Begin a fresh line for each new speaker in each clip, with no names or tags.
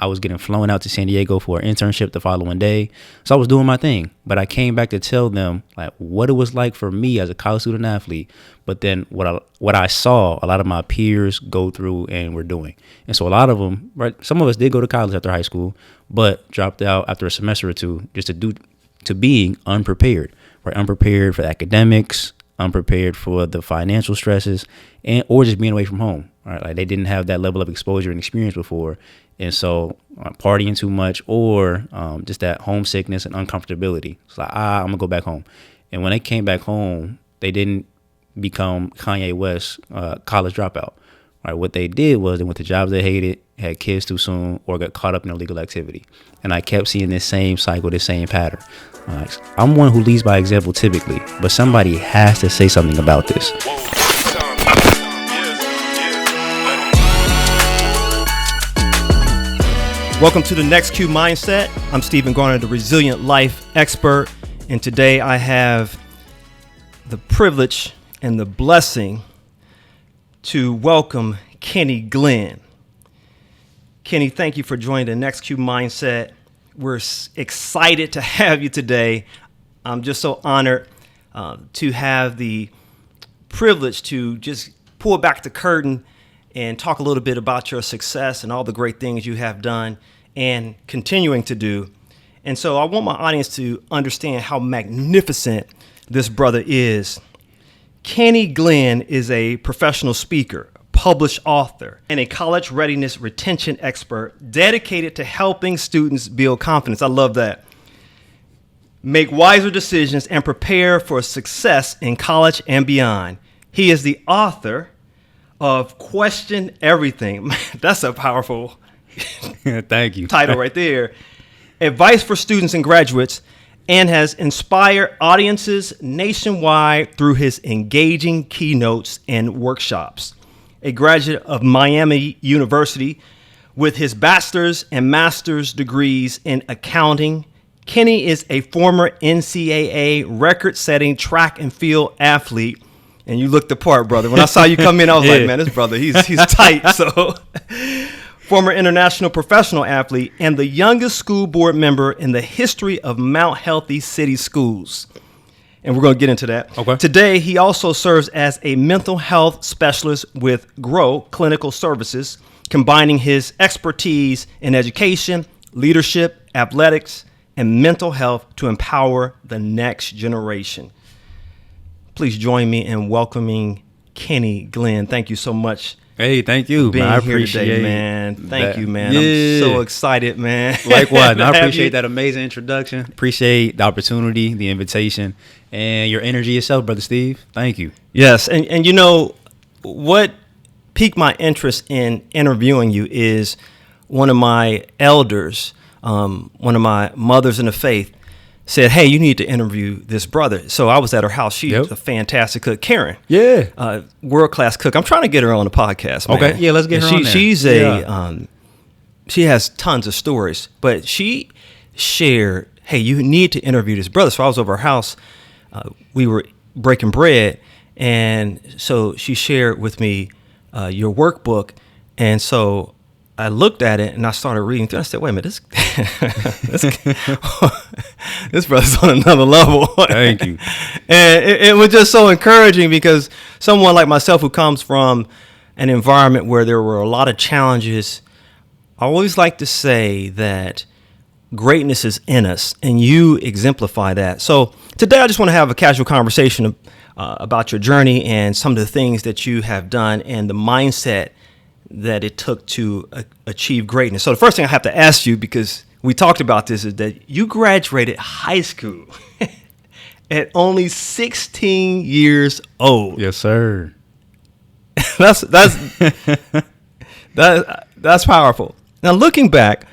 I was getting flown out to San Diego for an internship the following day. So I was doing my thing. But I came back to tell them like what it was like for me as a college student athlete. But then what I saw a lot of my peers go through and were doing. And so a lot of them, right, some of us did go to college after high school, but dropped out after a semester or two just to being unprepared, right? Unprepared for academics, unprepared for the financial stresses, or just being away from home. Right? Like they didn't have that level of exposure and experience before. And so partying too much or just that homesickness and uncomfortability. It's like, I'm going to go back home. And when they came back home, they didn't become Kanye West college dropout. Right? What they did was they went to jobs they hated, had kids too soon, or got caught up in illegal activity. And I kept seeing this same cycle, this same pattern. I'm one who leads by example typically, but somebody has to say something about this.
Welcome to the NEXCUE Mindset. I'm Stephen Garner, the resilient life expert, and today I have the privilege and the blessing to welcome Kenny Glenn. Kenny, thank you for joining the NEXCUE Mindset. We're excited to have you today. I'm just so honored to have the privilege to just pull back the curtain and talk a little bit about your success and all the great things you have done and continuing to do. And so I want my audience to understand how magnificent this brother is. Kenny Glenn is a professional speaker, published author, and a college readiness retention expert dedicated to helping students build confidence. I love that. Make wiser decisions and prepare for success in college and beyond. He is the author of Question Everything. That's a powerful
Thank you.
title right there. Advice for students and graduates, and has inspired audiences nationwide through his engaging keynotes and workshops. A graduate of Miami University with his bachelor's and master's degrees in accounting, Kenny is a former NCAA record-setting track and field athlete. And you looked the part, brother. When I saw you come in, I was like, man, this brother, he's tight. So, former international professional athlete and the youngest school board member in the history of Mount Healthy City Schools. And we're going to get into that.
Okay.
Today, he also serves as a mental health specialist with GROW Clinical Services, combining his expertise in education, leadership, athletics, and mental health to empower the next generation. Please join me in welcoming Kenny Glenn. Thank you so much.
Hey, thank you.
Being
man, I
here
appreciate
today, man. Thank you, man.
Yeah.
I'm so excited, man.
Likewise. I appreciate that amazing introduction. Appreciate the opportunity, the invitation, and your energy yourself, Brother Steve. Thank you.
Yes. And you know, what piqued my interest in interviewing you is one of my elders, one of my mothers in the faith, said, hey, you need to interview this brother. So I was at her house. She's a fantastic cook. Karen.
Yeah.
World-class cook. I'm trying to get her on the podcast, man.
Okay. Yeah, let's get her on there.
She's she has tons of stories, but she shared, hey, you need to interview this brother. So I was over her house. We were breaking bread. And so she shared with me your workbook. And so I looked at it and I started reading through. I said, wait a minute, this brother's on another level.
Thank you.
And it was just so encouraging because someone like myself who comes from an environment where there were a lot of challenges, I always like to say that greatness is in us, and you exemplify that. So today I just want to have a casual conversation about your journey and some of the things that you have done and the mindset that it took to achieve greatness. So the first thing I have to ask you, because we talked about this, is that you graduated high school at only 16 years old.
Yes, sir.
That's powerful. Now, looking back,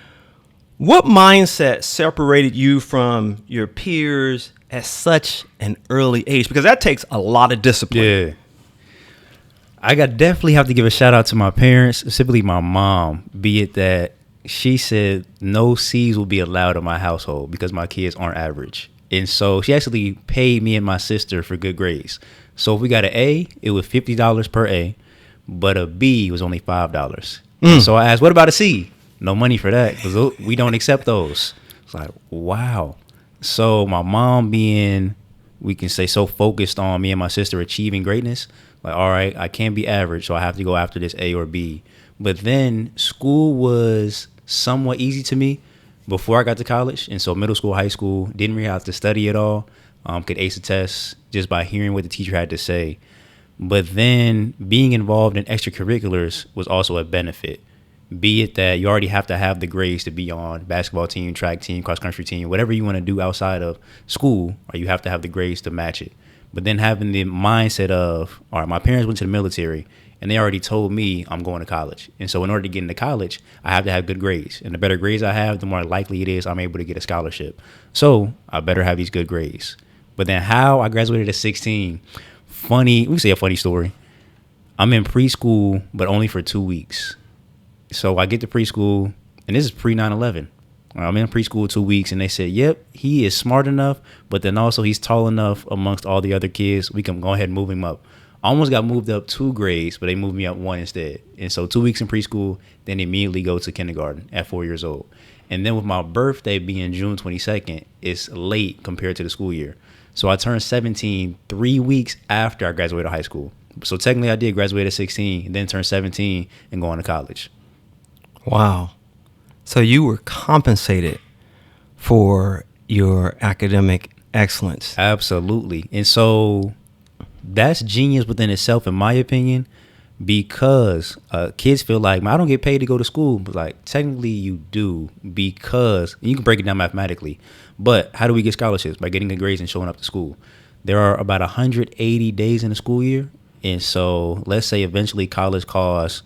what mindset separated you from your peers at such an early age? Because that takes a lot of discipline.
Yeah. I definitely have to give a shout out to my parents, specifically my mom, be it that she said no C's will be allowed in my household because my kids aren't average. And so she actually paid me and my sister for good grades. So if we got an A, it was $50 per A, but a B was only $5. So I asked, what about a C? no money for that because we don't accept those. It's like, wow. So my mom being, we can say, so focused on me and my sister achieving greatness, like, all right, I can't be average, so I have to go after this A or B. But then school was somewhat easy to me before I got to college. And so middle school, high school, didn't really have to study at all. Could ace a test just by hearing what the teacher had to say. But then being involved in extracurriculars was also a benefit. Be it that you already have to have the grades to be on basketball team, track team, cross country team, whatever you want to do outside of school, or you have to have the grades to match it. But then having the mindset of, all right, my parents went to the military and they already told me I'm going to college. And so in order to get into college, I have to have good grades. And the better grades I have, the more likely it is I'm able to get a scholarship. So I better have these good grades. But then how I graduated at 16, funny, we can say a funny story. I'm in preschool, but only for 2 weeks. So I get to preschool, and this is pre 9/11. I'm in preschool 2 weeks, and they said, yep, he is smart enough, but then also he's tall enough amongst all the other kids. We can go ahead and move him up. I almost got moved up 2 grades, but they moved me up 1 instead. And so 2 weeks in preschool, then immediately go to kindergarten at 4 years old. And then with my birthday being June 22nd, it's late compared to the school year. So I turned 17 3 weeks after I graduated high school. So technically I did graduate at 16, then turn 17 and go on to college.
Wow. So you were compensated for your academic excellence.
Absolutely. And so that's genius within itself, in my opinion, because kids feel like, I don't get paid to go to school. But like, technically you do, because you can break it down mathematically. But how do we get scholarships? By getting good grades and showing up to school. There are about 180 days in a school year. And so let's say eventually college costs,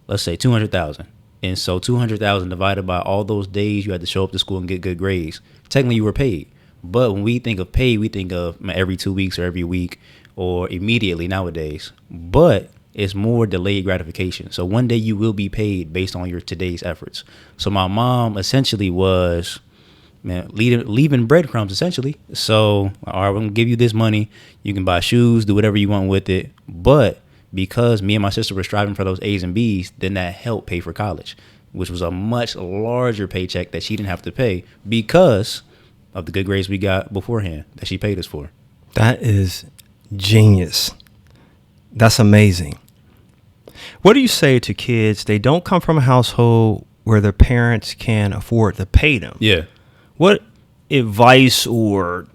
let's say $200,000. And so 200,000 divided by all those days you had to show up to school and get good grades. Technically, you were paid. But when we think of pay, we think of every 2 weeks or every week or immediately nowadays. But it's more delayed gratification. So one day you will be paid based on your today's efforts. So my mom essentially was leaving breadcrumbs, essentially. So, all right, we're going to give you this money. You can buy shoes, do whatever you want with it. But because me and my sister were striving for those A's and B's, then that helped pay for college, which was a much larger paycheck that she didn't have to pay because of the good grades we got beforehand that she paid us for.
That is genius. That's amazing. What do you say to kids? They don't come from a household where their parents can afford to pay them.
Yeah.
What advice or,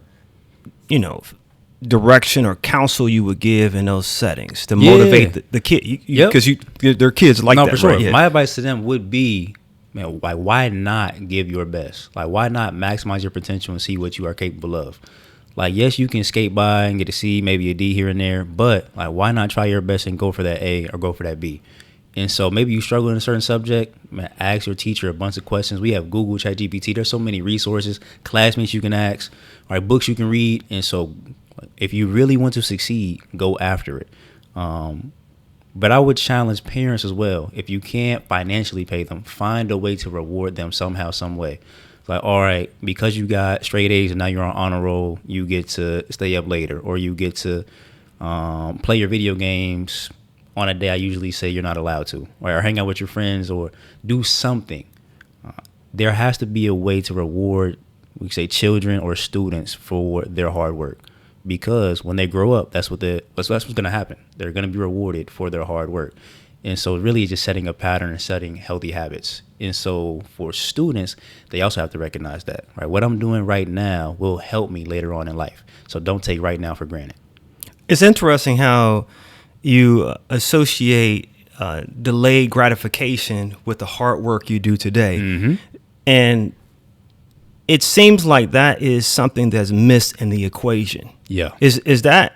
direction or counsel you would give in those settings to motivate the kid? Because they're kids like that.
For sure.
Right? Yeah.
My advice to them would be, like, why not give your best? Like, why not maximize your potential and see what you are capable of? Like, yes, you can skate by and get a C, maybe a D here and there, but like, why not try your best and go for that A or go for that B? And so maybe you struggle in a certain subject, ask your teacher a bunch of questions. We have Google, ChatGPT. There's so many resources, classmates you can ask, books you can read. And so if you really want to succeed, go after it. But I would challenge parents as well. If you can't financially pay them, find a way to reward them somehow, some way. Like, all right, because you got straight A's and now you're on honor roll, you get to stay up later, or you get to play your video games on a day I usually say you're not allowed to, or hang out with your friends, or do something. There has to be a way to reward, we say, children or students for their hard work, because when they grow up, that's what's going to happen. They're going to be rewarded for their hard work. And so really it's just setting a pattern and setting healthy habits. And so for students, they also have to recognize that, right? What I'm doing right now will help me later on in life. So don't take right now for granted.
It's interesting how you associate delayed gratification with the hard work you do today.
Mm-hmm.
And it seems like that is something that's missed in the equation.
Yeah.
Is that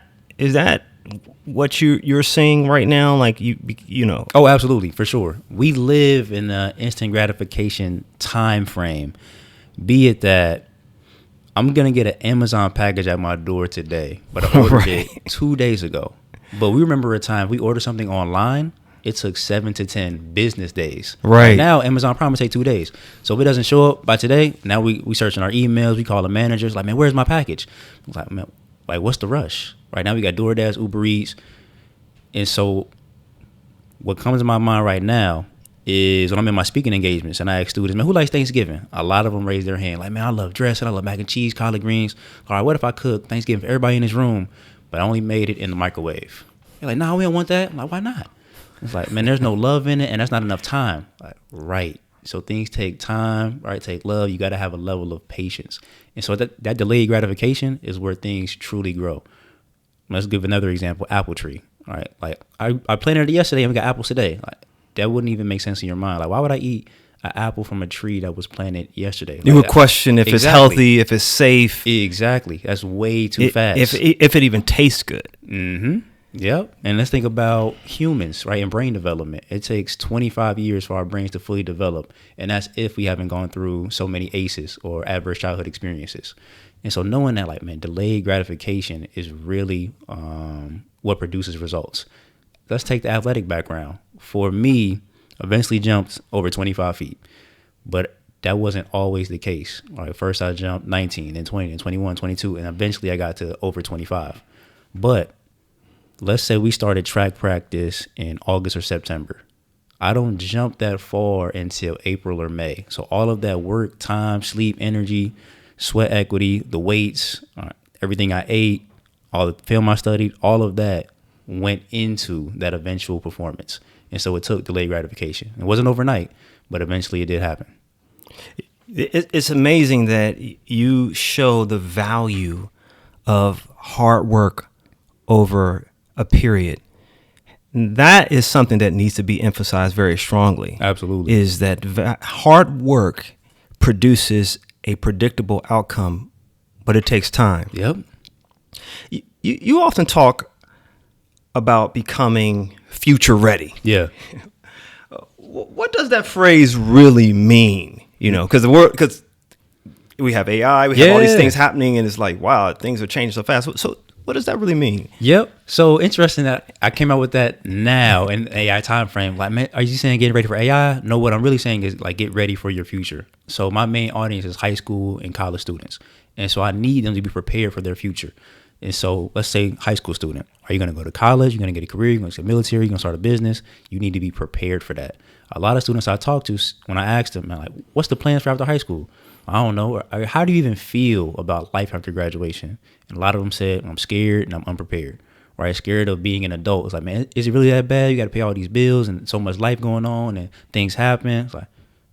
what you're seeing right now? Like, you know.
Oh, absolutely. For sure. We live in an instant gratification time frame, be it that I'm going to get an Amazon package at my door today, but I ordered it 2 days ago. But we remember a time we ordered something online, it took 7 to 10 business days.
Right.
Now, Amazon Prime will take 2 days. So if it doesn't show up by today, now we searching our emails, we call the managers, like, man, where's my package? I was like, man, like, what's the rush? Right now we got DoorDash, Uber Eats. And so what comes to my mind right now is when I'm in my speaking engagements and I ask students, man, who likes Thanksgiving? A lot of them raise their hand. Like, man, I love dressing. I love mac and cheese, collard greens. All right, what if I cook Thanksgiving for everybody in this room, but I only made it in the microwave? They're like, no, we don't want that. I'm like, why not? It's like, man, there's no love in it, and that's not enough time. Like, right. So things take time, right? Take love. You got to have a level of patience. And so that delayed gratification is where things truly grow. Let's give another example, apple tree. All right. Like, I planted it yesterday and we got apples today. Like, that wouldn't even make sense in your mind. Like, why would I eat an apple from a tree that was planted yesterday? Like,
you would question if it's healthy, if it's safe.
Exactly. That's way too fast.
If it even tastes good.
Mm-hmm. Yep. And let's think about humans, right? And brain development. It takes 25 years for our brains to fully develop. And that's if we haven't gone through so many ACEs or adverse childhood experiences. And so knowing that, like, man, delayed gratification is really what produces results. Let's take the athletic background. For me, eventually jumped over 25 feet. But that wasn't always the case. All right, first I jumped 19, then 20, then 21, 22, and eventually I got to over 25. But let's say we started track practice in August or September. I don't jump that far until April or May. So all of that work, time, sleep, energy, sweat equity, the weights, everything I ate, all the film I studied, all of that went into that eventual performance. And so it took delayed gratification. It wasn't overnight, but eventually it did happen.
It's amazing that you show the value of hard work over a period. That is something that needs to be emphasized very strongly.
Absolutely.
Is that hard work produces a predictable outcome, but it takes time.
Yep.
You often talk about becoming future ready.
Yeah.
What does that phrase really mean? You know, because we have AI, we have all these things happening, and it's like, wow, things are changing so fast. So what does that really mean?
Yep. So interesting that I came out with that now in AI time frame. Like, man, are you saying get ready for AI? No, what I'm really saying is, like, get ready for your future. So my main audience is high school and college students. And so I need them to be prepared for their future. And so let's say high school student, are you going to go to college? You're going to get a career? You're going to get military? You're going to start a business? You need to be prepared for that. A lot of students I talk to, when I ask them, like, what's the plans for after high school? I don't know. Or how do you even feel about life after graduation? And a lot of them said, I'm scared and I'm unprepared, right? Scared of being an adult. It's like, man, is it really that bad? You got to pay all these bills and so much life going on and things happen. It's like,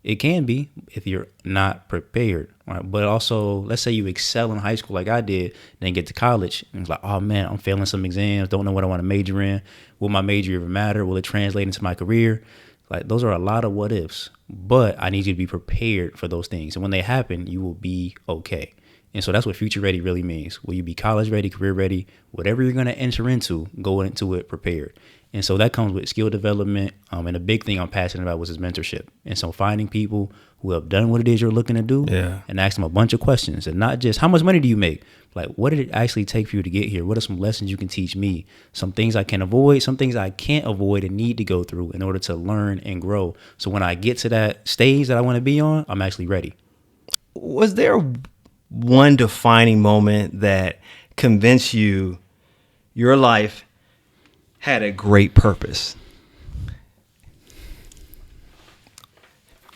it can be if you're not prepared, right? But also, let's say you excel in high school like I did, then get to college, and it's like, oh man, I'm failing some exams, don't know what I want to major in. Will my major even matter? Will it translate into my career? Like, those are a lot of what ifs, but I need you to be prepared for those things. And when they happen, you will be okay. And so that's what future ready really means. Will you be college ready, career ready, whatever you're going to enter into, go into it prepared. And so that comes with skill development. And a big thing I'm passionate about was his mentorship. And so finding people who have done what it is you're looking to do and ask them a bunch of questions, and not just how much money do you make? Like, what did it actually take for you to get here? What are some lessons you can teach me? Some things I can avoid, some things I can't avoid and need to go through in order to learn and grow. So when I get to that stage that I want to be on, I'm actually ready.
Was there one defining moment that convinced you your life had a great purpose?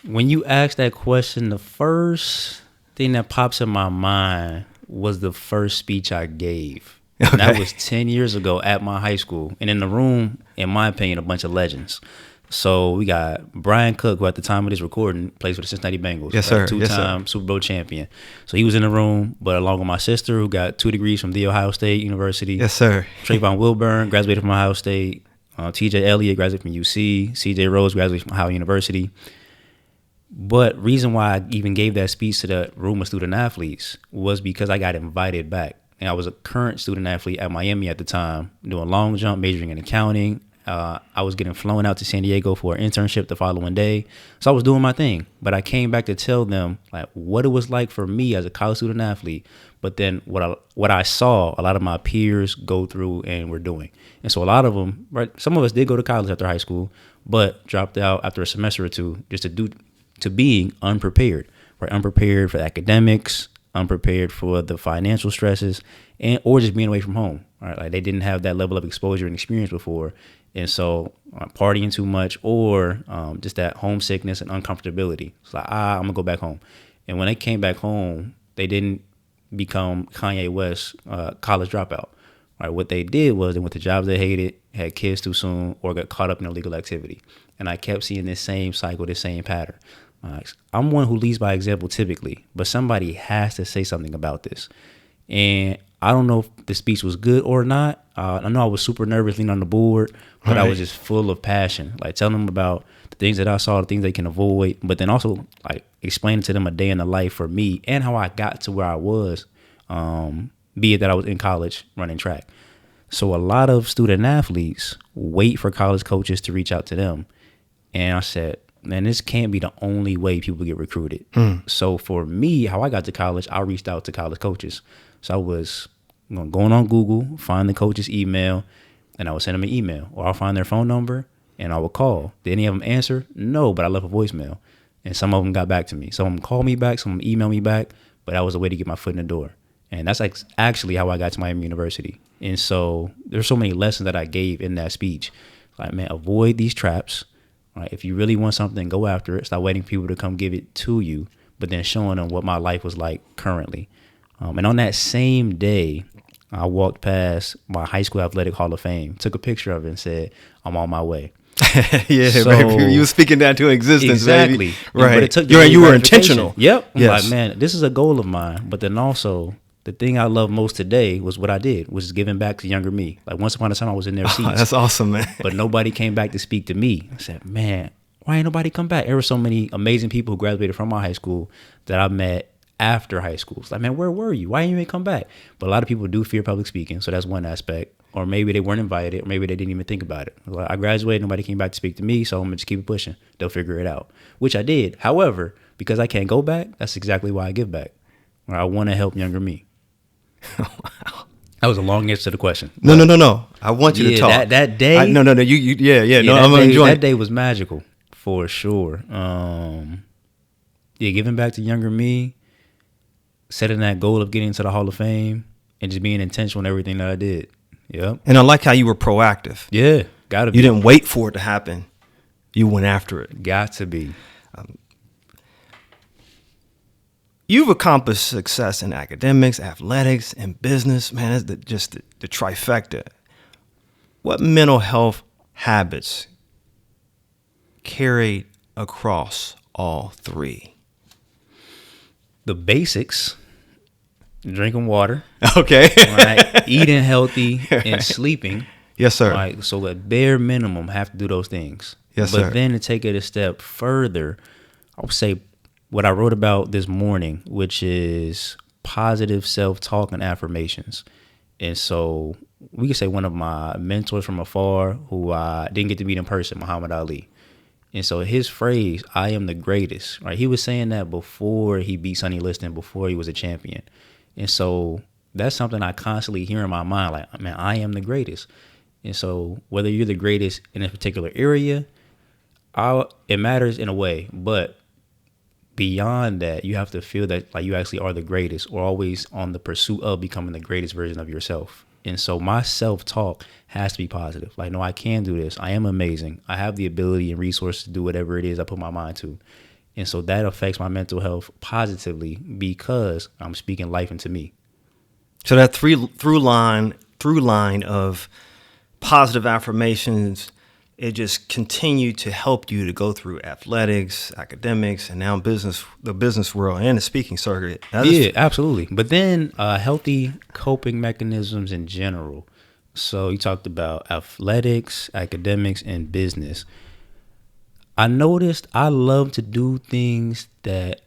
When you ask that question, the first thing that pops in my mind was the first speech I gave. Okay. And that was 10 years ago at my high school. And in the room, in my opinion, a bunch of legends. So we got Brian Cook, who at the time of this recording plays for the Cincinnati Bengals.
Yes, sir.
Two-time Super Bowl champion. So he was in the room, but along with my sister, who got 2 degrees from The Ohio State University.
Yes, sir.
Trayvon Wilburn graduated from Ohio State. TJ Elliott graduated from UC. CJ Rose graduated from Ohio University. But reason why I even gave that speech to that room of student athletes was because I got invited back. And I was a current student athlete at Miami at the time, doing long jump, majoring in accounting. I was getting flown out to San Diego for an internship the following day. So I was doing my thing. But I came back to tell them, like, what it was like for me as a college student athlete. But then what I saw a lot of my peers go through and were doing. And so a lot of them, right, some of us did go to college after high school, but dropped out after a semester or two just to being unprepared, right? Unprepared for academics, unprepared for the financial stresses, or just being away from home, right? Like, they didn't have that level of exposure and experience before. And so partying too much or just that homesickness and uncomfortability. It's like, I'm going to go back home. And when they came back home, they didn't become Kanye West college dropout. Right? What they did was they went to jobs they hated, had kids too soon, or got caught up in illegal activity. And I kept seeing this same cycle, this same pattern. I'm one who leads by example typically, but somebody has to say something about this. And I don't know if the speech was good or not. I know I was super nervous leaning on the board, but I was just full of passion, like telling them about the things that I saw, the things they can avoid, but then also like explaining to them a day in the life for me and how I got to where I was, be it that I was in college running track. So a lot of student athletes wait for college coaches to reach out to them. And I said, man, this can't be the only way people get recruited. So for me, how I got to college, I reached out to college coaches. So I was going on Google, find the coach's email, and I would send them an email. Or I'll find their phone number, and I would call. Did any of them answer? No, but I left a voicemail. And some of them got back to me. Some of them called me back, some of them emailed me back, but that was a way to get my foot in the door. And that's like actually how I got to Miami University. And so there's so many lessons that I gave in that speech. Like, man, avoid these traps. Right? If you really want something, go after it. Stop waiting for people to come give it to you, but then showing them what my life was like currently. And on that same day, I walked past my high school athletic Hall of Fame, took a picture of it and said, I'm on my way.
Yeah,
so,
baby, you were speaking that to existence,
exactly.
baby. Right.
But it took
you were intentional.
Yep. I'm
yes.
like, man, this is a goal of mine. But then also, the thing I love most today was what I did, was giving back to younger me. Like once upon a time, I was in their seats.
That's awesome, man.
But nobody came back to speak to me. I said, man, why ain't nobody come back? There were so many amazing people who graduated from my high school that I met after high school. It's like, man, where were you? Why didn't you come back? But a lot of people do fear public speaking. So that's one aspect. Or maybe they weren't invited, or maybe they didn't even think about it. Like, I graduated, nobody came back to speak to me, so I'm going to just keep it pushing. They'll figure it out, which I did. However, because I can't go back, that's exactly why I give back. I want to help younger me.
Wow.
That was a long answer to the question.
No. I want you to talk.
That day.
No. I'm enjoying.
That day was magical for sure. Giving back to younger me, setting that goal of getting to the Hall of Fame, and just being intentional in everything that I did. Yep.
And I like how you were proactive.
Yeah, gotta be.
You didn't wait for it to happen. You went after it.
Got to be.
You've accomplished success in academics, athletics, and business. Man, that's just the trifecta. What mental health habits carried across all three?
The basics: drinking water,
okay,
right? Eating healthy and sleeping.
Yes, sir.
Right? So at bare minimum, have to do those things.
Yes,
but
sir.
But then to take it a step further, I would say what I wrote about this morning, which is positive self-talk and affirmations. And so we could say one of my mentors from afar, who I didn't get to meet in person, Muhammad Ali. And so his phrase, I am the greatest, right? He was saying that before he beat Sonny Liston, before he was a champion. And so that's something I constantly hear in my mind, like, man, I am the greatest. And so whether you're the greatest in a particular area, it matters in a way. But beyond that, you have to feel that like you actually are the greatest, or always on the pursuit of becoming the greatest version of yourself. And so my self-talk has to be positive. Like, no, I can do this. I am amazing. I have the ability and resources to do whatever it is I put my mind to. And so that affects my mental health positively because I'm speaking life into me.
So that through line of positive affirmations, it just continued to help you to go through athletics, academics, and now the business world and the speaking circuit.
Absolutely. But then healthy coping mechanisms in general. So you talked about athletics, academics, and business. I noticed I love to do things that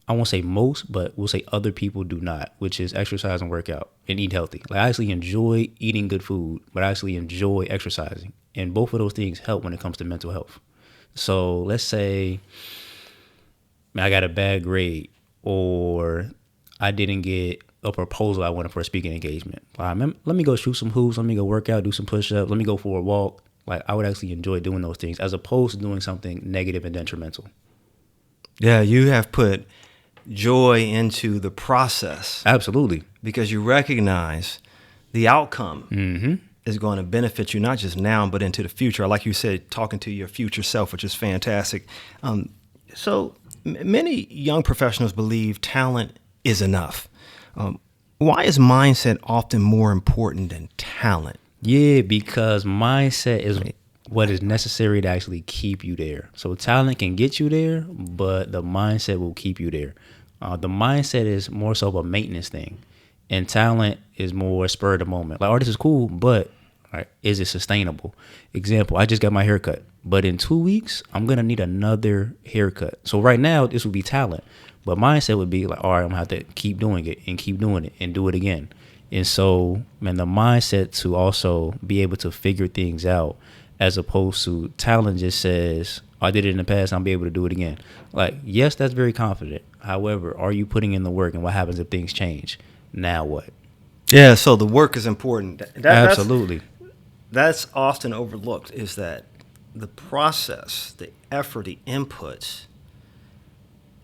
I won't say most, but we'll say other people do not, which is exercise and workout and eat healthy. Like, I actually enjoy eating good food, but I actually enjoy exercising. And both of those things help when it comes to mental health. So let's say I got a bad grade, or I didn't get a proposal I wanted for a speaking engagement. Let me go shoot some hoops. Let me go work out, do some push-ups. Let me go for a walk. Like, I would actually enjoy doing those things as opposed to doing something negative and detrimental.
Yeah, you have put joy into the process.
Absolutely.
Because you recognize the outcome.
Mm-hmm.
is going to benefit you not just now, but into the future. Like you said, talking to your future self, which is fantastic. So many young professionals believe talent is enough. Why is mindset often more important than talent?
Yeah, because mindset is what is necessary to actually keep you there. So talent can get you there, but the mindset will keep you there. The mindset is more so of a maintenance thing, and talent is more spur of the moment. Like, this is cool, but is it sustainable? Example, I just got my hair cut, but in 2 weeks, I'm going to need another haircut. So right now, this would be talent, but mindset would be like, all right, I'm going to have to keep doing it and keep doing it and do it again. And so, man, the mindset to also be able to figure things out, as opposed to talent just says, I did it in the past, I'll be able to do it again. Like, yes, that's very confident. However, are you putting in the work, and what happens if things change? Now what?
Yeah, so the work is important.
Absolutely.
That's often overlooked, is that the process, the effort, the inputs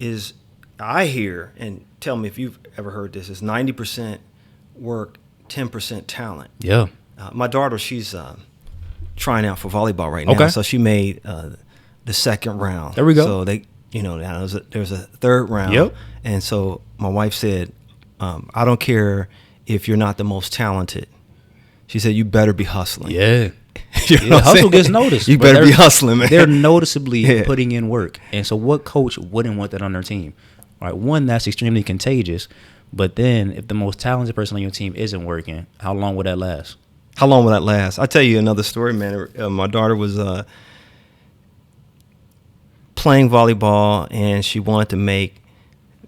is, I hear, and tell me if you've ever heard this, is 90% work, 10% talent.
Yeah.
My daughter, she's trying out for volleyball right now.
Okay.
So she made the second round.
There we go.
So there's a third round.
Yep.
And so my wife said, I don't care if you're not the most talented. She said, you better be hustling.
Yeah.
Hustle
gets noticed.
You better be hustling, man.
They're noticeably putting in work. And so what coach wouldn't want that on their team? All right, one, that's extremely contagious. But then if the most talented person on your team isn't working, how long will that last?
How long will that last? I'll tell you another story, man. My daughter was playing volleyball, and she wanted to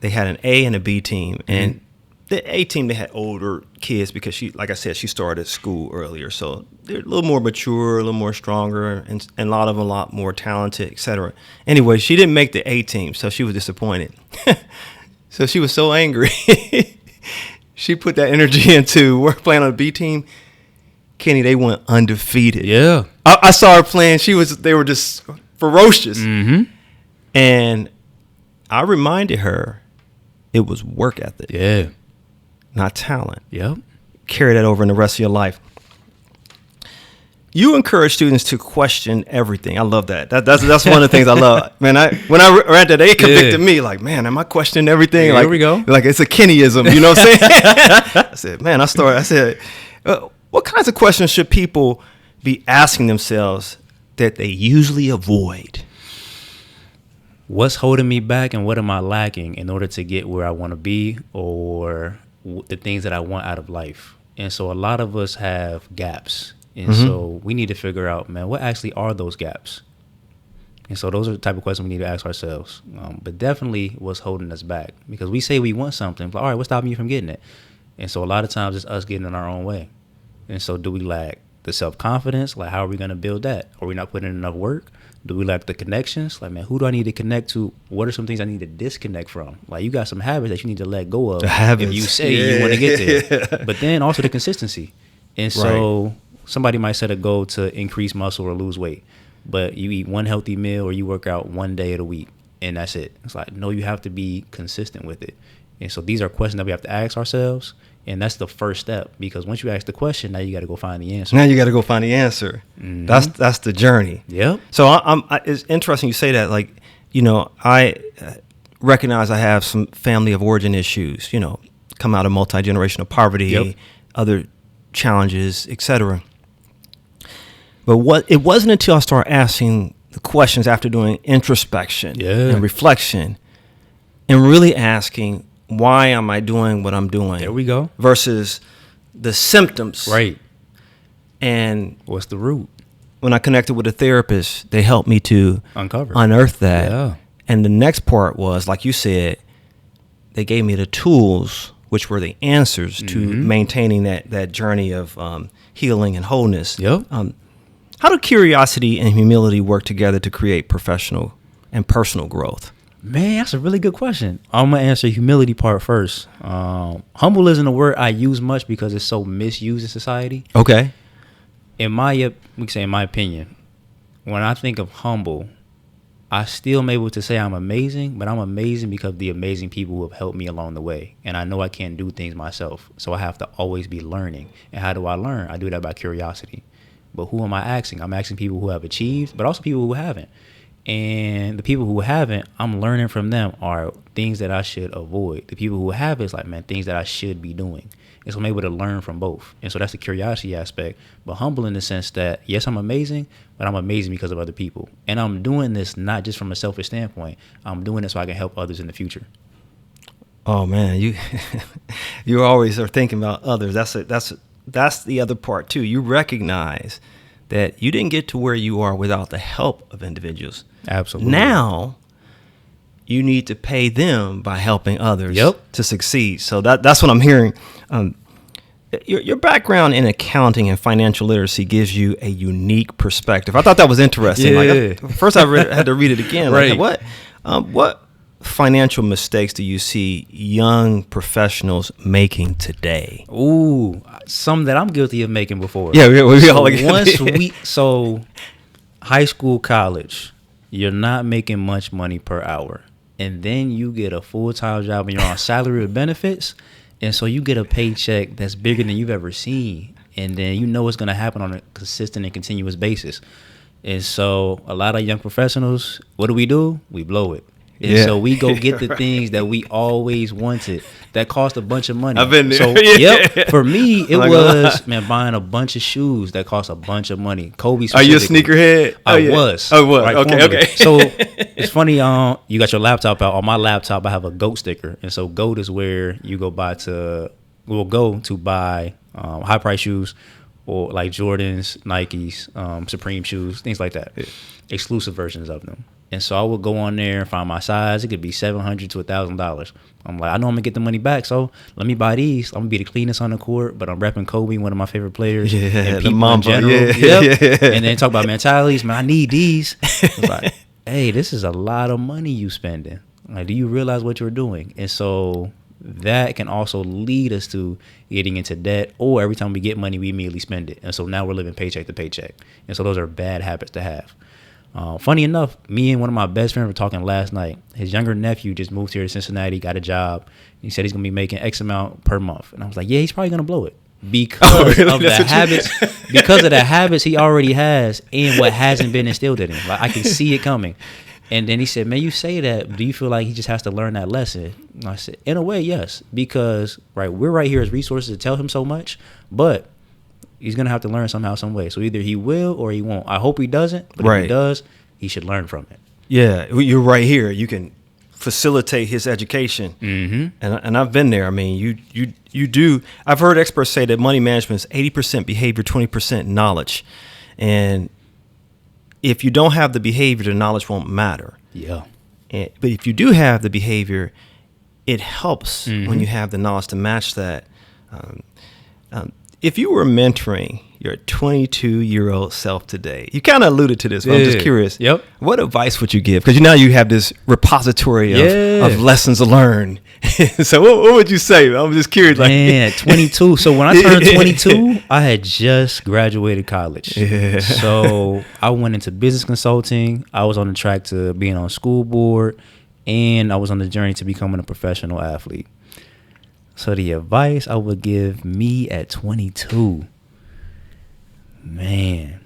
they had an A and a B team. And the A team, they had older kids because she, like I said, she started school earlier. So they're a little more mature, a little more stronger, and a lot of them a lot more talented, et cetera. Anyway, she didn't make the A team, so she was disappointed. So she was so angry. She put that energy into work playing on the B team. Kenny, they went undefeated.
Yeah.
I saw her playing. They were just ferocious.
Mm-hmm.
And I reminded her it was work ethic.
Yeah.
Not talent.
Yep.
Carry that over in the rest of your life. You encourage students to question everything. I love that. That's one of the things I love. Man, when I read that, it convicted me. Like, man, am I questioning everything?
Yeah,
like,
here we go.
Like, it's a Kennyism. You know what I'm saying? I said, man, I said, what kinds of questions should people be asking themselves that they usually avoid?
What's holding me back, and what am I lacking in order to get where I want to be, or the things that I want out of life? And so a lot of us have gaps. And so we need to figure out, man, what actually are those gaps? And so those are the type of questions we need to ask ourselves. But definitely what's holding us back, because we say we want something, but all right, what's stopping you from getting it? And so a lot of times it's us getting in our own way. And so do we lack the self-confidence? Like, how are we going to build that? Are we not putting in enough work? Do we lack the connections? Like, man, who do I need to connect to? What are some things I need to disconnect from? Like, you got some habits that you need to let go of if you say you want to get there. But then also the consistency. And so somebody might set a goal to increase muscle or lose weight, but you eat one healthy meal or you work out one day of the week, and that's it. It's like, no, you have to be consistent with it. And so these are questions that we have to ask ourselves. And that's the first step, because once you ask the question, now you got to go find the answer.
Mm-hmm. That's the journey.
Yep.
So it's interesting you say that. Like, I recognize I have some family of origin issues, come out of multi-generational poverty, other challenges, etc. But it wasn't until I started asking the questions after doing introspection and reflection and really asking, why am I doing what I'm doing?
There we go.
Versus the symptoms.
Right.
And
what's the root?
When I connected with a therapist, they helped me to
unearth
that.
Yeah.
And the next part was, like you said, they gave me the tools, which were the answers to maintaining that journey of healing and wholeness.
Yep.
How do curiosity and humility work together to create professional and personal growth?
Man, that's a really good question. I'm going to answer humility part first. Humble isn't a word I use much because it's so misused in society.
Okay.
In my opinion, when I think of humble, I still am able to say I'm amazing, but I'm amazing because of the amazing people who have helped me along the way. And I know I can't do things myself. So I have to always be learning. And how do I learn? I do that by curiosity. But who am I asking? I'm asking people who have achieved, but also people who haven't. And the people who haven't, I'm learning from them are things that I should avoid. The people who have it's like, man, things that I should be doing. And so I'm able to learn from both. And so that's the curiosity aspect, but humble in the sense that, yes, I'm amazing, but I'm amazing because of other people. And I'm doing this not just from a selfish standpoint. I'm doing it so I can help others in the future.
Oh man, you always are thinking about others. That's the other part too. You recognize that you didn't get to where you are without the help of individuals.
Absolutely.
Now you need to pay them by helping others to succeed. So that's what I'm hearing. Your background in accounting and financial literacy gives you a unique perspective. I thought that was interesting.
Yeah.
First, I had to read it again.
Right.
Like, what financial mistakes do you see young professionals making today?
Ooh, some that I'm guilty of making before.
Yeah, we all
So high school, college, you're not making much money per hour. And then you get a full-time job and you're on salary with benefits. And so you get a paycheck that's bigger than you've ever seen. And then you know it's going to happen on a consistent and continuous basis. And so a lot of young professionals, what do? We blow it. And so we go get the things that we always wanted that cost a bunch of money.
I've been there.
So, for me, it was, buying a bunch of shoes that cost a bunch of money. Kobe
Are you a sneakerhead?
I was.
Right, okay.
So it's funny, you got your laptop out. On my laptop, I have a GOAT sticker. And so GOAT is where you go to buy high price shoes or like Jordans, Nikes, Supreme shoes, things like that. Exclusive versions of them. And so I would go on there and find my size. It could be $700 to $1,000. I'm like, I know I'm gonna get the money back, so let me buy these. I'm gonna be the cleanest on the court, but I'm repping Kobe, one of my favorite players.
Yeah,
and
the Mamba.
in general.
Yeah.
And then talk about mentalities. Man, I need these. It's like, hey, this is a lot of money you spending. Like, do you realize what you're doing? And so that can also lead us to getting into debt, or every time we get money, we immediately spend it. And so now we're living paycheck to paycheck. And so those are bad habits to have. Funny enough, me and one of my best friends were talking last night. His younger nephew just moved here to Cincinnati, got a job. He said he's going to be making X amount per month. And I was like, yeah, he's probably going to blow it because of the habits, because of the habits he already has and what hasn't been instilled in him. Like, I can see it coming. And then he said, man, you say that, do you feel like he just has to learn that lesson? And I said, in a way, yes, because we're right here as resources to tell him so much, but he's going to have to learn somehow, some way. So either he will or he won't. I hope he doesn't, but if he does, he should learn from it.
Yeah, you're right here. You can facilitate his education.
Mm-hmm.
And I've been there. I mean, you do. I've heard experts say that money management is 80% behavior, 20% knowledge. And if you don't have the behavior, the knowledge won't matter.
Yeah.
But if you do have the behavior, it helps when you have the knowledge to match that. If you were mentoring your 22-year-old self today, you kind of alluded to this, but I'm just curious.
Yep.
What advice would you give? Because now you have this repository of lessons learned. So what would you say? I'm just curious.
Man, 22. So when I turned 22, I had just graduated college.
Yeah.
So I went into business consulting. I was on the track to being on school board, and I was on the journey to becoming a professional athlete. So the advice I would give me at 22, man,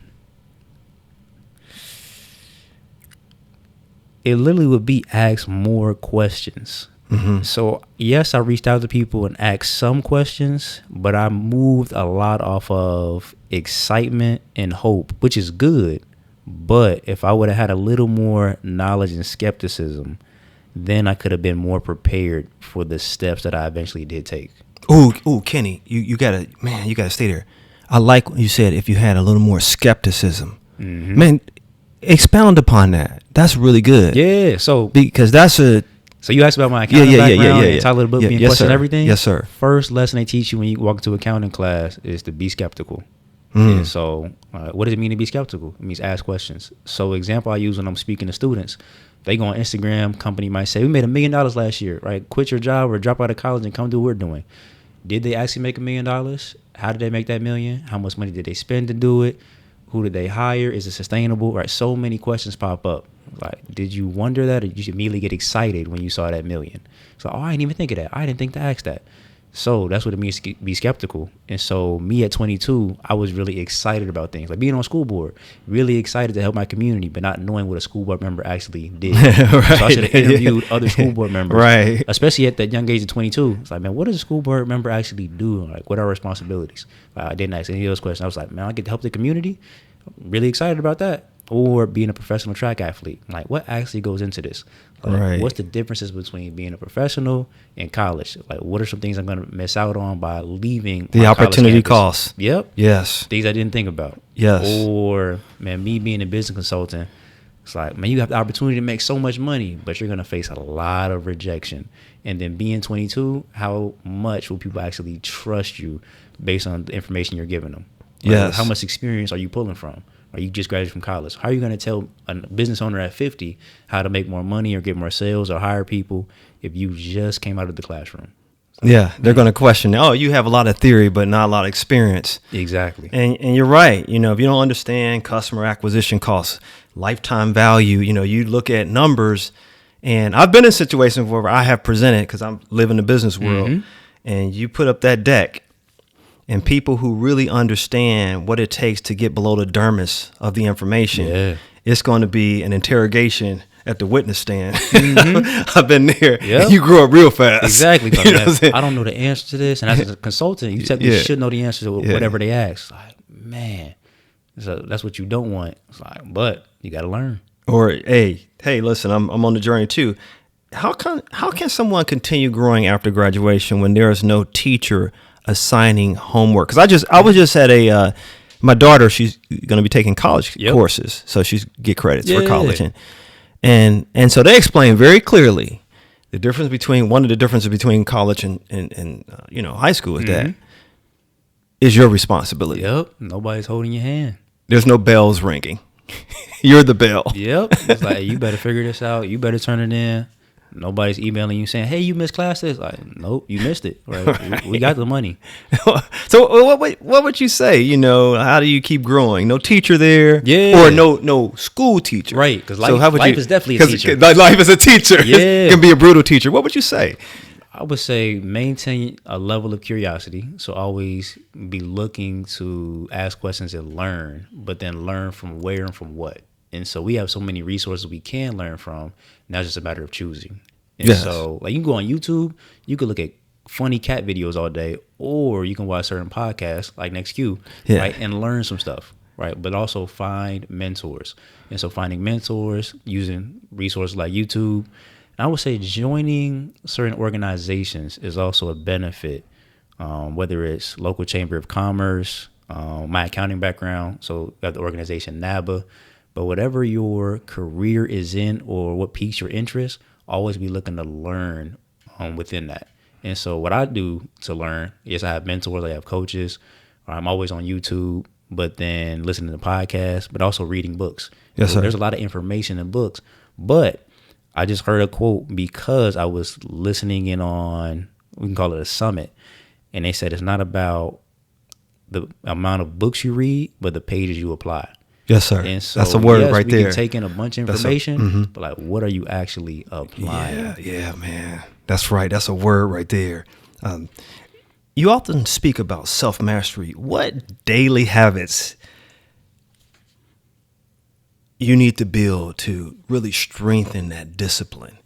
it literally would be ask more questions.
Mm-hmm.
So yes, I reached out to people and asked some questions, but I moved a lot off of excitement and hope, which is good. But if I would have had a little more knowledge and skepticism, then I could have been more prepared for the steps that I eventually did take.
Ooh, Kenny, you gotta stay there. I like what you said. If you had a little more skepticism, man, expound upon that. That's really good.
Yeah. So
because that's a.
So you asked about my accounting background and Tyler book being question everything.
Yes, sir.
First lesson they teach you when you walk into accounting class is to be skeptical. And so what does it mean to be skeptical? It means ask questions. So example I use when I'm speaking to students. They go on Instagram, company might say, we made $1 million last year, right? Quit your job or drop out of college and come do what we're doing. Did they actually make $1 million? How did they make that million? How much money did they spend to do it? Who did they hire? Is it sustainable? Right. So many questions pop up. Like, did you wonder that, or did you immediately get excited when you saw that million? So, I didn't even think of that. I didn't think to ask that. So that's what it means to be skeptical. And so me at 22, I was really excited about things like being on school board, really excited to help my community, but not knowing what a school board member actually did. Right. So I should have interviewed other school board members,
right?
Especially at that young age of 22. It's like, man, what does a school board member actually do? Like, what are our responsibilities? I didn't ask any of those questions. I was like, man, I get to help the community. I'm really excited about that. Or being a professional track athlete. Like, what actually goes into this? Like,
right.
What's the differences between being a professional and college? Like, what are some things I'm going to miss out on by leaving
the opportunity cost?
Yep.
Yes.
Things I didn't think about.
Yes.
Or, man, me being a business consultant, it's like, man, you have the opportunity to make so much money, but you're going to face a lot of rejection. And then being 22, how much will people actually trust you based on the information you're giving them? Like,
yes.
How much experience are you pulling from? Or you just graduated from college? How are you going to tell a business owner at 50 how to make more money or get more sales or hire people if you just came out of the classroom? So,
yeah, they're going to question, oh, you have a lot of theory, but not a lot of experience.
Exactly.
And you're right. You know, if you don't understand customer acquisition costs, lifetime value, you know, you look at numbers. And I've been in situations where I have presented, because I live in the business world, and you put up that deck. And people who really understand what it takes to get below the dermis of the information, it's going to be an interrogation at the witness stand. I've been there. Yep. You grew up real fast.
Exactly. You know I don't know the answer to this. And as a consultant, you technically should know the answer to whatever they ask. Like, man, so that's what you don't want. It's like, but you got to learn.
Or, hey, listen, I'm on the journey too. How can someone continue growing after graduation when there is no teacher assigning homework? Because I was just at my daughter, she's going to be taking college courses, so she's get credits for college, and so they explain very clearly the difference between college and you know, high school is that is your responsibility.
Yep, nobody's holding your hand.
There's no bells ringing. You're the bell.
Yep, it's like, you better figure this out. You better turn it in. Nobody's emailing you saying, hey, you missed classes. Like, nope, you missed it. Right? We got the money.
So what would you say? You know, how do you keep growing? No teacher there?
Yeah.
Or no school teacher?
Right, because life is definitely a teacher.
Life is a teacher.
Yeah.
It can be a brutal teacher. What would you say?
I would say maintain a level of curiosity. So always be looking to ask questions and learn, but then learn from where and from what. And so we have so many resources we can learn from. Now it's just a matter of choosing. And so, like, you can go on YouTube, you can look at funny cat videos all day, or you can watch certain podcasts like NEXCUE, right, and learn some stuff, right? But also find mentors. And so finding mentors, using resources like YouTube. And I would say joining certain organizations is also a benefit, whether it's local chamber of commerce, my accounting background, so we have the organization NABA. But whatever your career is in or what piques your interest, always be looking to learn within that. And so what I do to learn is I have mentors, I have coaches, I'm always on YouTube, but then listening to podcasts, but also reading books.
Yes, sir.
There's a lot of information in books, but I just heard a quote because I was listening in on, we can call it a summit, and they said it's not about the amount of books you read, but the pages you apply.
Yes, sir.
And so,
that's a word right there.
We can take in a bunch of information, but like, what are you actually applying?
Yeah, man. That's right. That's a word right there. You often speak about self-mastery. What daily habits you need to build to really strengthen that discipline?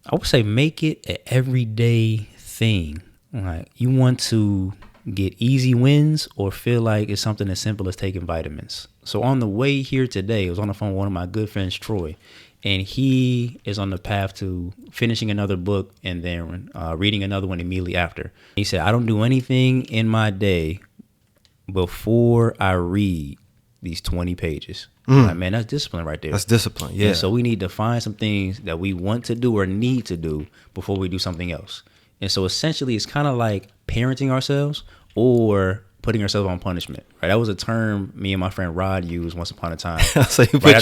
I would say make it an everyday thing. Like, you want to get easy wins or feel like it's something as simple as taking vitamins. So on the way here today, I was on the phone with one of my good friends, Troy, and he is on the path to finishing another book and then reading another one immediately after. He said, I don't do anything in my day before I read these 20 pages. Like, man, that's discipline right there.
That's discipline, yeah.
And so we need to find some things that we want to do or need to do before we do something else. And so essentially it's kind of like parenting ourselves or putting ourselves on punishment. Right, that was a term me and my friend Rod used once upon a time.
So you
right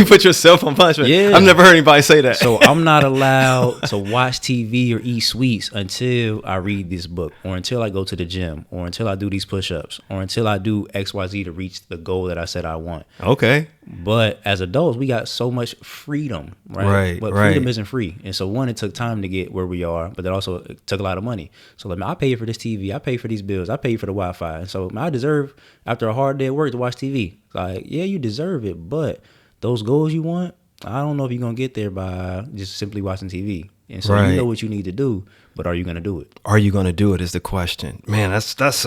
put yourself on punishment.
Yeah,
I've never heard anybody say that.
So I'm not allowed to watch TV or eat sweets until I read this book, or until I go to the gym, or until I do these push-ups, or until I do XYZ to reach the goal that I said I want.
Okay.
But as adults, we got so much freedom, right? But freedom isn't free. And so one, it took time to get where we are, but that also it took a lot of money. So like, man, I paid for this TV, I paid for these bills, I paid for the Wi-Fi. And so man, I deserve, after a hard day at work, to watch TV. Like, yeah, you deserve it, but those goals you want, I don't know if you're going to get there by just simply watching TV. And so you know what you need to do, but are you going to do it?
Are you going to do it is the question. Man, that's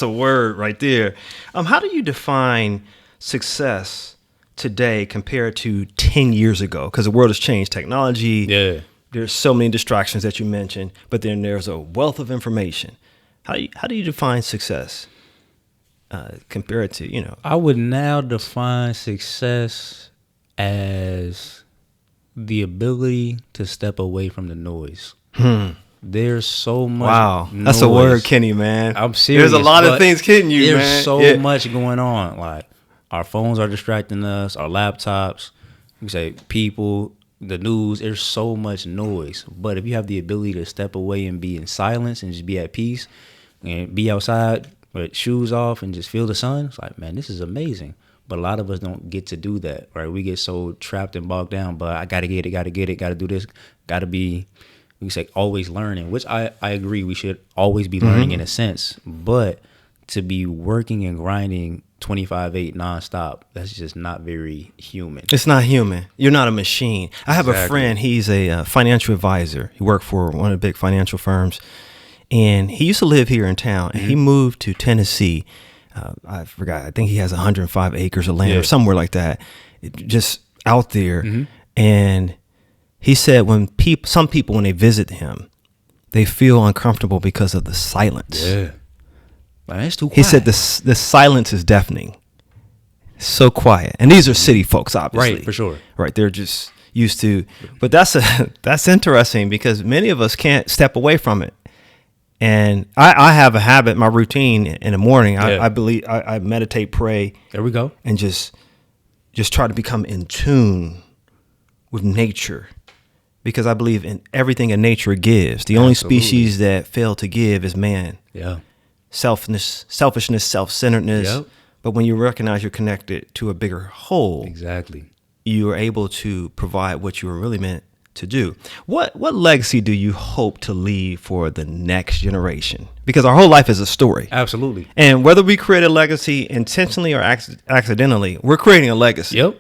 a word right there. How do you define success today compared to 10 years ago? Because the world has changed. Technology.
Yeah.
There's so many distractions that you mentioned, but then there's a wealth of information. How do you define success compared to, I
would now define success as the ability to step away from the noise. There's so much.
Wow,
noise.
That's a word, Kenny, man.
I'm serious.
There's a lot of things hitting you, man.
There's so much going on. Like, our phones are distracting us, our laptops, you say people, the news. There's so much noise. But if you have the ability to step away and be in silence and just be at peace and be outside with shoes off and just feel the sun, it's like, man, this is amazing. But a lot of us don't get to do that, right? We get so trapped and bogged down, but I got to get it, got to do this, got to be, we say, always learning, which I agree. We should always be learning in a sense, but to be working and grinding 25/8 nonstop, that's just not very human.
It's not human. You're not a machine. I have a friend. He's a financial advisor. He worked for one of the big financial firms, and he used to live here in town, and he moved to Tennessee. I forgot. I think he has 105 acres of land or somewhere like that, just out there. And he said some people, when they visit him, they feel uncomfortable because of the silence.
Yeah. Man, it's too quiet.
He said the silence is deafening. So quiet. And these are city folks, obviously.
Right, for sure.
Right. They're just used to. But that's interesting because many of us can't step away from it. And I have a habit, my routine in the morning. I believe I meditate, pray.
There we go.
And just try to become in tune with nature, because I believe in everything that nature gives. The only species that fail to give is man. Yeah. Selfishness, self-centeredness. Yep. But when you recognize you're connected to a bigger whole, exactly, you are able to provide what you were really meant to do. What legacy do you hope to leave for the next generation? Because our whole life is a story.
Absolutely.
And whether we create a legacy intentionally or accidentally, we're creating a legacy. Yep.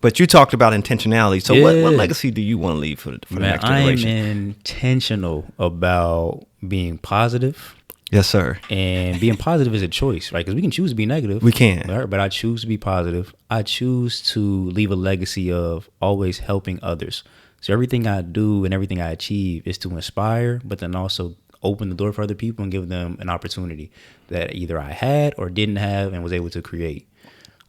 But you talked about intentionality. So what legacy do you want to leave for the next generation?
I'm intentional about being positive.
Yes, sir.
And being positive is a choice, right? Because we can choose to be negative.
We can.
Right? But I choose to be positive. I choose to leave a legacy of always helping others. So everything I do and everything I achieve is to inspire, but then also open the door for other people and give them an opportunity that either I had or didn't have and was able to create.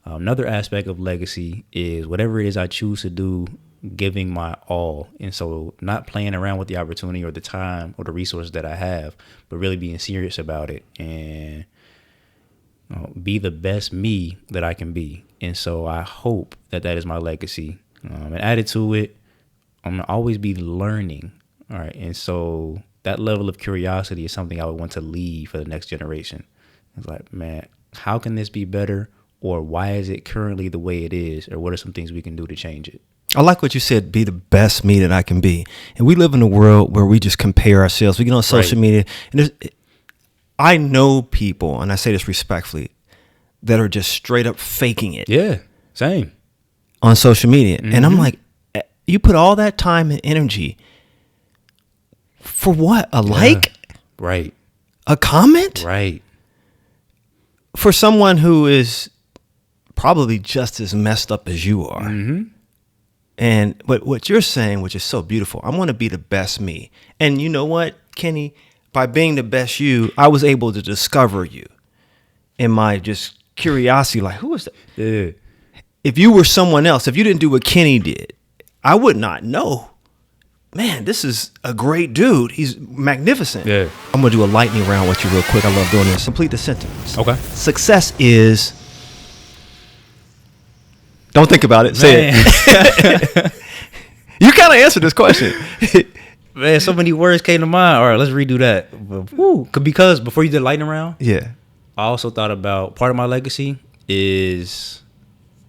Another aspect of legacy is whatever it is I choose to do, giving my all. And so not playing around with the opportunity or the time or the resources that I have, but really being serious about it and be the best me that I can be. And so I hope that is my legacy. And added to it, I'm going to always be learning. All right. And so that level of curiosity is something I would want to leave for the next generation. It's like, man, how can this be better? Or why is it currently the way it is? Or what are some things we can do to change it?
I like what you said, be the best me that I can be. And we live in a world where we just compare ourselves. We get on social media. And I know people, and I say this respectfully, that are just straight up faking it.
Yeah, same.
On social media. And I'm like, you put all that time and energy for what? A like?
Right.
A comment?
Right.
For someone who is probably just as messed up as you are. But what you're saying, which is so beautiful, I want to be the best me. And you know what, Kenny? By being the best you, I was able to discover you in my just curiosity. Like, who is that?
Yeah.
If you were someone else, if you didn't do what Kenny did, I would not know man, this is a great dude. He's magnificent.
Yeah.
I'm going to do a lightning round with you real quick. I love doing this. Complete the sentence.
Okay.
Success is... Don't think about it. Say it. You kind of answered this question.
Man, so many words came to mind. All right, let's redo that. Because before you did lightning round,
Yeah.
I also thought about part of my legacy is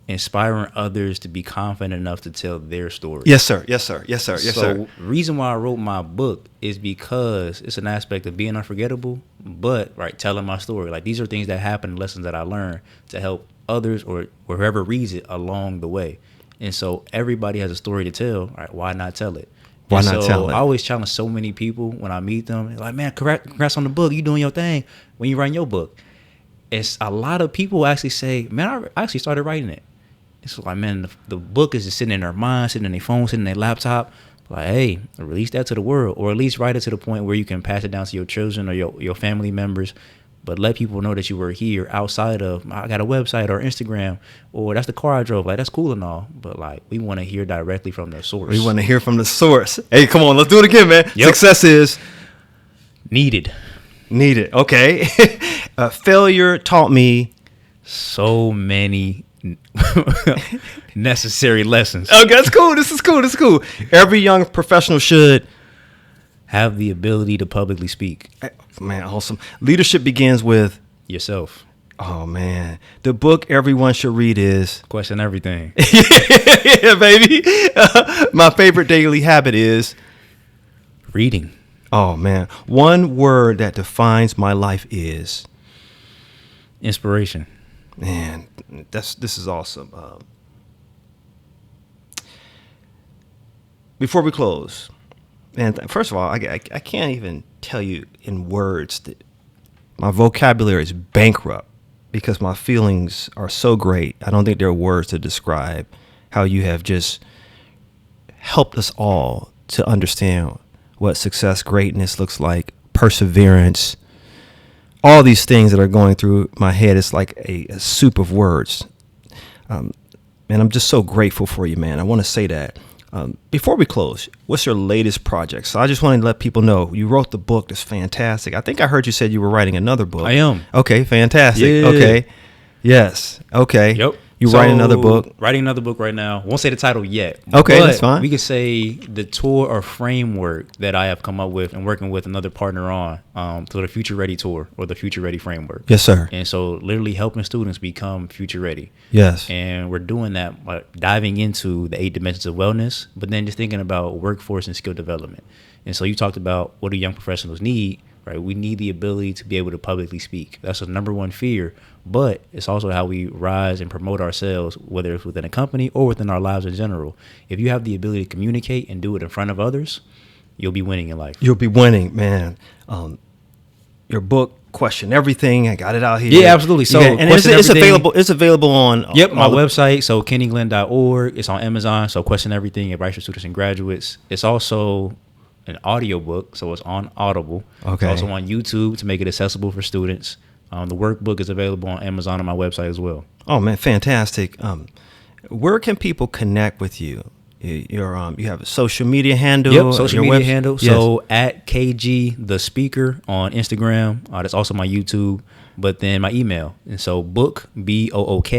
inspiring others to be confident enough to tell their story.
Yes, sir. Yes, sir. Yes, sir. Yes, sir.
So the reason why I wrote my book is because it's an aspect of being unforgettable, but telling my story. Like, these are things that happen, lessons that I learned to help others or whoever reads it along the way. And so everybody has a story to tell. All right, why not tell it?
Why
and
not
so
tell it?
I always challenge so many people when I meet them. They're like, man, congrats on the book. You doing your thing when you write your book. It's a lot of people actually say, man, I actually started writing it. It's like, man, the book is just sitting in their mind, sitting in their phone, sitting in their laptop. Like, hey, release that to the world, or at least write it to the point where you can pass it down to your children or your family members. But let people know that you were here outside of, I got a website or Instagram, or that's the car I drove. Like, that's cool and all. But, like, we want to hear directly from the source.
We want to hear from the source. Hey, come on. Let's do it again, man.
Yep.
Success is...
Needed.
Okay. Failure taught me...
So many necessary lessons.
Okay, that's cool. This is cool. Every young professional should...
Have the ability to publicly speak.
Man, awesome. Leadership begins with...
Yourself.
Oh, man. The book everyone should read is...
Question everything.
Yeah, baby. My favorite daily habit is...
Reading.
Oh, man. One word that defines my life is...
Inspiration.
Man, this is awesome. Before we close... And first of all, I can't even tell you in words that my vocabulary is bankrupt because my feelings are so great. I don't think there are words to describe how you have just helped us all to understand what success, greatness looks like, perseverance, all these things that are going through my head. It's like a soup of words. And I'm just so grateful for you, man. I want to say that. Before we close, what's your latest project? So I just wanted to let people know you wrote the book. That's fantastic. I think I heard you said you were writing another book.
I am.
Okay, fantastic.
Yeah.
Okay. Yes. Okay.
Yep.
You writing another book?
Writing another book right now. Won't say the title yet.
Okay,
but
that's fine.
We could say the tour or framework that I have come up with and working with another partner on, to the Future Ready tour or the Future Ready framework.
Yes, sir.
And so literally helping students become future ready.
Yes.
And we're doing that by diving into the 8 dimensions of wellness, but then just thinking about workforce and skill development. And so you talked about what do young professionals need, right? We need the ability to be able to publicly speak. That's the number one fear. But it's also how we rise and promote ourselves, whether it's within a company or within our lives in general. If you have the ability to communicate and do it in front of others, you'll be winning in life.
You'll be winning, man. Your book, Question Everything. I got it out here.
Yeah, absolutely. So
and it's available. It's available on.
My website. So kennyglenn.org. It's on Amazon. So Question Everything. It writes for students and graduates. It's also an audio book, so it's on Audible.
Okay.
It's also on YouTube to make it accessible for students. The workbook is available on Amazon and my website as well.
Oh man, fantastic! Where can people connect with you? You have a social media handle.
Yep, social media handle.
Yes.
So at KG the Speaker on Instagram. That's also my YouTube. But then my email, and so book BOOK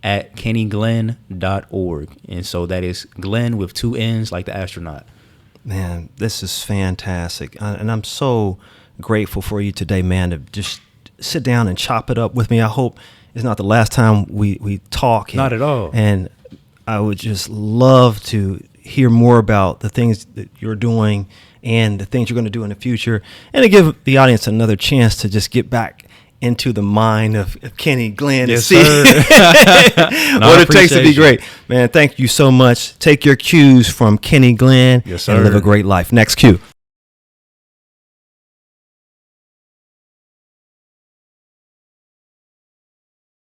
at kennyglenn.org, and so that is Glenn with 2 N's like the astronaut.
Man, this is fantastic, and I'm so grateful for you today, man. To just sit down and chop it up with me. I hope it's not the last time we talk.
Not at all.
And I would just love to hear more about the things that you're doing and the things you're going to do in the future, and to give the audience another chance to just get back into the mind of Kenny Glenn.
Yes,
and see
sir.
what it takes to be great. Man, thank you so much. Take your cues from Kenny Glenn.
Yes, sir.
And live a great life. NEXCUE.